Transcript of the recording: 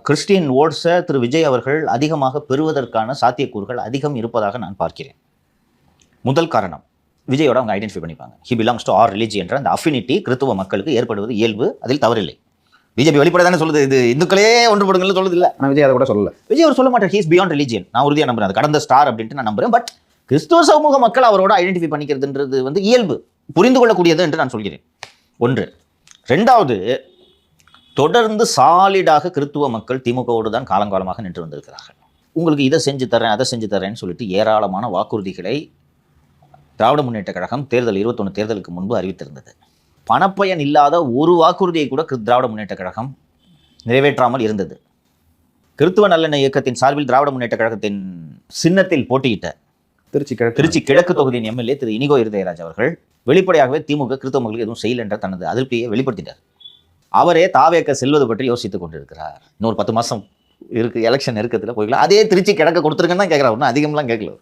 Christian ஓட்ஸை திரு விஜய் அவர்கள் அதிகமாக பெறுவதற்கான சாத்தியக்கூறுகள் அதிகம் இருப்பதாக நான் பார்க்கிறேன். முதல் காரணம், விஜயோட அவங்க ஐடென்டிஃபை பண்ணிப்பாங்க. ஹி பிலாங்ஸ் டு ஆர் ரிலிஜி என்ற அந்த அஃபினிட்டி கிறித்துவ மக்களுக்கு ஏற்படுவது இயல்பு, அதில் தவறில்லை. பிஜேபி வெளிப்பட தானே சொல்லுது, இது இந்துக்களே ஒன்றுபடுங்கன்னு சொல்லுது இல்லை. ஆனால் விஜய் அதை கூட சொல்லலை. விஜய் அவர் சொல்ல மாட்டார், ஹீஸ் பியாண்ட் ரிலிஜியன். நான் உறுதியாக நம்புறேன், அது கடந்த ஸ்டார் அப்படின்ட்டு நான் நம்புறேன். பட் கிறிஸ்துவ சமூக மக்கள் அவரோட ஐடென்டிஃபை பண்ணிக்கிறதுன்றது வந்து இயல்பு, புரிந்து கொள்ளக்கூடியது என்று நான் சொல்கிறேன். ஒன்று. ரெண்டாவது, தொடர்ந்து சாலிடாக கிறித்துவ மக்கள் திமுகவோடு தான் காலங்காலமாக நின்று வந்திருக்கிறார்கள். உங்களுக்கு இதை செஞ்சு தரேன், அதை செஞ்சு தரேன்னு சொல்லிட்டு ஏராளமான வாக்குறுதிகளை திராவிட முன்னேற்ற கழகம் தேர்தல் 21 தேர்தலுக்கு முன்பு அறிவித்திருந்தது. பணப்பயன் இல்லாத ஒரு வாக்குறுதியை கூட திராவிட முன்னேற்ற கழகம் நிறைவேற்றாமல் இருந்தது. கிறித்துவ நல்லெண்ணெய் இயக்கத்தின் சார்பில் திராவிட முன்னேற்ற கழகத்தின் சின்னத்தில் போட்டியிட்ட திருச்சி கிழக்கு தொகுதியின் எம்எல்ஏ திரு இனிகோ இருதயராஜ் அவர்கள் வெளிப்படையாகவே திமுக கிறித்துவ மக்களுக்கு எதுவும் செய்யல என்ற தனது அதிருப்தியை வெளிப்படுத்திட்டார். அவரே தாவேக்க செல்வது பற்றி யோசித்துக் கொண்டிருக்கிறார். இன்னொரு 10 மாதம் இருக்கு, எலெக்ஷன் நெருக்கத்தில் போய்க்கலாம், அதே திருச்சி கிழக்க கொடுத்துருங்கன்னு தான் கேட்குறாரு, ஒன்றும் அதிகம்லாம் கேட்கல.